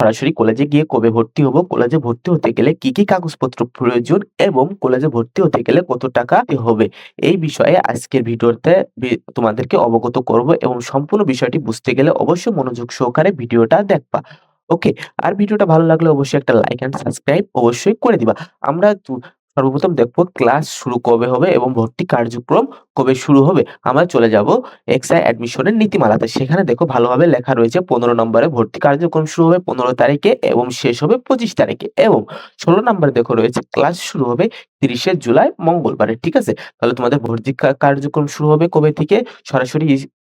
সরাসরি কলেজে গিয়ে কবে ভর্তি হব, কলেজে ভর্তি হতে গেলে কি কাগজপত্র প্রয়োজন এবং কলেজে ভর্তি হতে গেলে কত টাকা দিতে হবে। এই বিষয়ে আজকের ভিডিওতে তোমাদেরকে অবগত করব এবং সম্পূর্ণ বিষয়টি বুঝতে গেলে অবশ্যই মনোযোগ সহকারে ভিডিওটা দেখবা। ওকে? আর ভিডিওটা ভালো লাগলে অবশ্যই একটা লাইক অ্যান্ড সাবস্ক্রাইব অবশ্যই করে দিবা। আমরা সর্বপ্রথম দেখব ক্লাস শুরু কবে হবে এবং ভর্তি কার্যক্রম কবে শুরু হবে। আমরা চলে যাব এক্সাই অ্যাডমিশনের নীতিমালাতে। সেখানে দেখো ভালোভাবে লেখা রয়েছে ১৫ নম্বরে ভর্তি কার্যক্রম শুরু হবে ১৫ তারিখে এবং শেষ হবে ২৫ তারিখে এবং ১৬ নম্বরে দেখো রয়েছে ক্লাস শুরু হবে ৩০শে জুলাই মঙ্গলবারে। ঠিক আছে? তাহলে তোমাদের ভর্তি কার্যক্রম শুরু হবে কবে থেকে? সরাসরি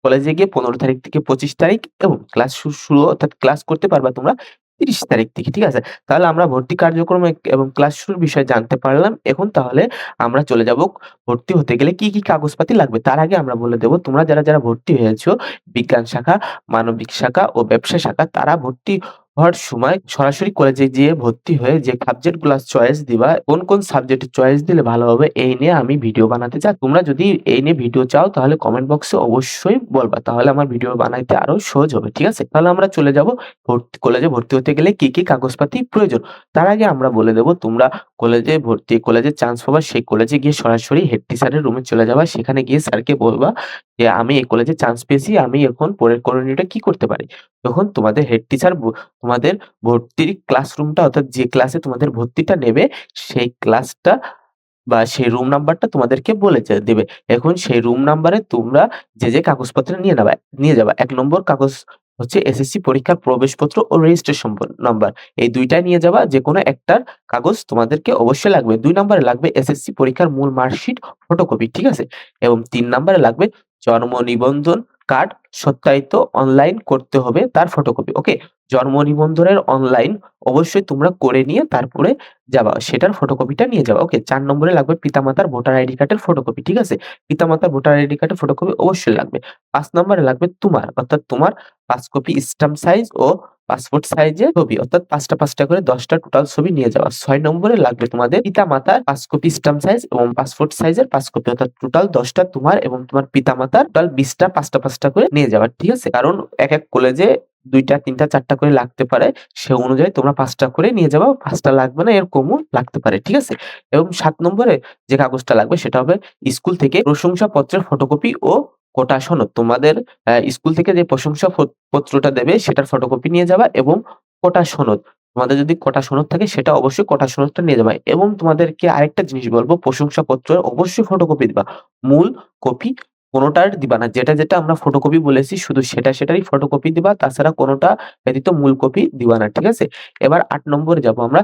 কলেজে গিয়ে ১৫ তারিখ থেকে ২৫ তারিখ এবং ক্লাস শুরু অর্থাৎ ক্লাস করতে পারবা তোমরা ৩০ তারিখ থেকে। ঠিক আছে? তাহলে আমরা ভর্তি কার্যক্রম এবং ক্লাস শুরুর বিষয়ে জানতে পারলাম। এখন তাহলে আমরা চলে যাব ভর্তি হতে গেলে কি কাগজপাতি লাগবে? তার আগে আমরা বলে দেব তোমরা যারা ভর্তি হয়েছো বিজ্ঞান শাখা, মানবিক শাখা ও ব্যবসা শাখা তারা ভর্তি হওয়ার সময় সরাসরি কলেজে যেয়ে ভর্তি হয়ে যে সাবজেক্ট গুলা চয়েস দিবা, কোন সাবজেক্টে চয়েস দিলে ভালো হবে এই নিয়ে আমি ভিডিও বানাতে চাই। তোমরা যদি এই নিয়ে ভিডিও চাও তাহলে কমেন্ট বক্সে অবশ্যই বলবা। তাহলে আমার ভিডিও বানাইতে আরো সহজ হবে। ঠিক আছে? তাহলে আমরা চলে যাব কলেজে ভর্তি হতে গেলে কি কাগজপাতি প্রয়োজন। তার আগে আমরা বলে দেব তোমরা কলেজে চান্স পাবা সেই কলেজে গিয়ে সরাসরি হেড টিচারের রুমে চলে যাবা। সেখানে গিয়ে স্যারকে বলবা যে, "আমি এই কলেজে চান্স পেয়েছি। আমি এখন পরের করণীয়টা কি করতে পারি?" তখন তোমাদের হেড টিচার তোমাদের ভর্তির ক্লাসরুমটা অর্থাৎ যে ক্লাসে তোমাদের ভর্তিটা নেবে সেই ক্লাসটা বা সেই রুম নাম্বারটা তোমাদেরকে বলে দেবে। এখন সেই রুম নাম্বারে তোমরা যে কাগজপত্র নিয়ে যাবা। ১ নম্বর কাগজ হচ্ছে এসএসসি পরীক্ষার প্রবেশপত্র ও রেজিস্ট্রেশন নাম্বার। এই ২ টাই নিয়ে যাবা। যেকোনো একটার কাগজ তোমাদেরকে অবশ্যই লাগবে। ২ নম্বরে লাগবে এসএসসি পরীক্ষার মূল মার্কশিট ফটোকপি। ঠিক আছে? এবং ৩ নম্বরে লাগবে জন্ম নিবন্ধন কার্ড সত্যায়িত অনলাইন করতে হবে তার ফটোকপি। ওকে? জন্ম নিবন্ধনের অনলাইন অবশ্যই তোমরা করে নিয়ে তারপরে যাবা। সেটার ফটোকপিটা নিয়ে যাবা। ওকে? ৪ নম্বরে লাগবে পিতামাতার ভোটার আইডি কার্ডের ফটোকপি। ঠিক আছে? পিতামাতার ভোটার আইডি কার্ডের ফটোকপি অবশ্যই লাগবে। ৫ নম্বরে লাগবে অর্থাৎ তোমার ৫ কপি স্ট্যাম্প সাইজ ও পাসপোর্ট সাইজের ছবি অর্থাৎ ৫ টা করে ১০ টা টোটাল ছবি নিয়ে যাওয়া। ৬ নম্বরে লাগবে তোমাদের পিতামাতার ৫ কপি স্ট্যাম্প সাইজ এবং পাসপোর্ট সাইজের ৫ কপি অর্থাৎ টোটাল ১০ টা তোমার এবং তোমার পিতামাতার টোটাল ২০ টা ৫ টা করে নিয়ে যাওয়া। ঠিক আছে? কারণ এক কলেজে ২ টা, ৩ টা, ৪ টা করে লাগতে পারে। সে অনুযায়ী তোমরা ৫ টা করে নিয়ে যাবা। ৫ টা লাগবে না এর কমও লাগতে পারে। ঠিক আছে? এবং ৭ নম্বরে যে কাগজটা লাগবে সেটা হবে স্কুল থেকে প্রশংসাপত্রের ফটোকপি ও কোটা সনদ। তোমাদের স্কুল থেকে যে প্রশংসা পত্রটা দেবে সেটার ফটোকপি নিয়ে যাবা এবং কোটা সনদ। তোমাদের যদি কোটা সনদ থাকে সেটা অবশ্যই কোটা সনদটা নিয়ে যাবা। এবং তোমাদেরকে আরেকটা জিনিস বলবো প্রশংসাপত্রের অবশ্যই ফটোকপি দিবা। মূল কপি কোনটার দিবা না। যেটা আমরা ফটোকপি বলেছি শুধু সেটারই ফটোকপি দিবা। তাছাড়া কোনটা ব্যতীত মূল কপি দিবা না। ঠিক আছে? এবার ৮ নম্বরে যাবো আমরা।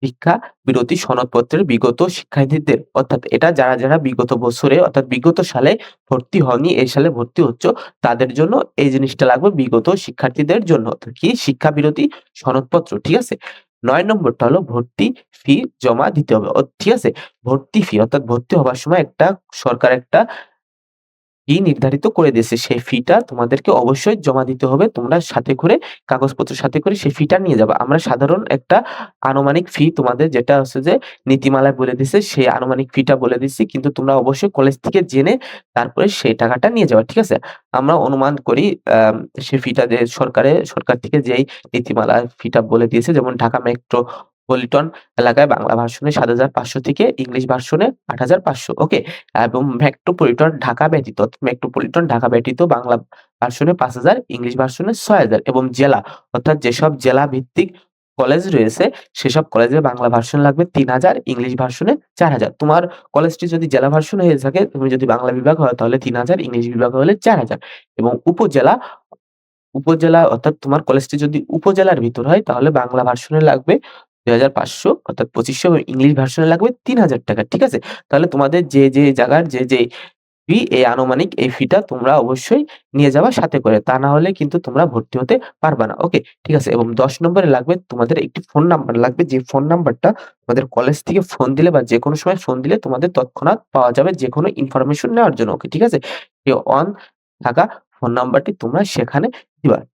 শিক্ষা বিরতি সনদপত্রের বিগত শিক্ষার্থীদের অর্থাৎ এটা যারা বিগত বছরে অর্থাৎ বিগত সালে ভর্তি হওনি, এই সালে ভর্তি হচ্ছ তাদের জন্য এই জিনিসটা লাগবে বিগত শিক্ষার্থীদের জন্য। অর্থাৎ কি শিক্ষা বিরতি সনদপত্র। ঠিক আছে? ৯ নম্বরটা হলো ভর্তি ফি জমা দিতে হবে। ঠিক আছে? ভর্তি ফি অর্থাৎ ভর্তি হবার সময় সরকার একটা ফি নির্ধারিত করে দিয়েছে। সেই ফিটা তোমাদেরকে অবশ্যই জমা দিতে হবে। তোমরা সাথে করে কাগজপত্র সাথে করে সেই ফিটা নিয়ে যাবা। আমরা সাধারণ একটা আনুমানিক ফি তোমাদের যেটা হচ্ছে যে নীতিমালায় বলে দিছে সেই আনুমানিক ফিটা বলে দিচ্ছি। কিন্তু তোমরা অবশ্যই কলেজ থেকে জেনে তারপরে সেই টাকাটা নিয়ে যাবা। ঠিক আছে? আমরা অনুমান করি সেই ফিটা যে সরকার থেকে যেই নীতিমালার ফিটা বলে দিয়েছে যেমন ঢাকা মেট্রোপলিটন এলাকায় বাংলা ভার্সনে ৭৫০০ থেকে ইংলিশ ভার্সনে ৮৫০০ ওকে? এবং মেট্রোপলিটন ঢাকা ব্যতীত বাংলা ভার্সনে ৫,০০০ ইংলিশ ভার্সনে ৬,০০০ এবং জেলা অর্থাৎ যেসব জেলা ভিত্তিক কলেজ রয়েছে সেসব কলেজে বাংলা ভার্সন লাগবে ৩,০০০ ইংলিশ ভার্সনে ৪,০০০ তোমার কলেজটি যদি জেলা ভার্সন হয়ে থাকে তুমি যদি বাংলা বিভাগ হয় তাহলে ৩,০০০ ইংলিশ বিভাগ হলে ৪,০০০ এবং উপজেলা অর্থাৎ তোমার কলেজটি যদি উপজেলার ভিতর হয় তাহলে বাংলা ভার্সনে লাগবে ২,৫০০ অর্থাৎ ২৫০০ এবং ইংলিশ ভার্সনে লাগবে ৳৩,০০০ ঠিক আছে? তাহলে তোমাদের যে জায়গার যে ফি এই আনুমানিক এই ফিটা তোমরা অবশ্যই নিয়ে যাবা সাথে করে। তা না হলে কিন্তু তোমরা ভর্তি হতে পারবা না। ওকে? ঠিক আছে? এবং ১০ নম্বরে লাগবে তোমাদের একটি ফোন নাম্বার লাগবে। যে ফোন নাম্বারটা তোমাদের কলেজ থেকে ফোন দিলে বা যেকোনো সময় ফোন দিলে তোমাদের তৎক্ষণাৎ পাওয়া যাবে যেকোনো ইনফরমেশন নেওয়ার জন্য। ওকে? ঠিক আছে? এই অন থাকা ফোন নাম্বারটি তোমরা সেখানে দিবা।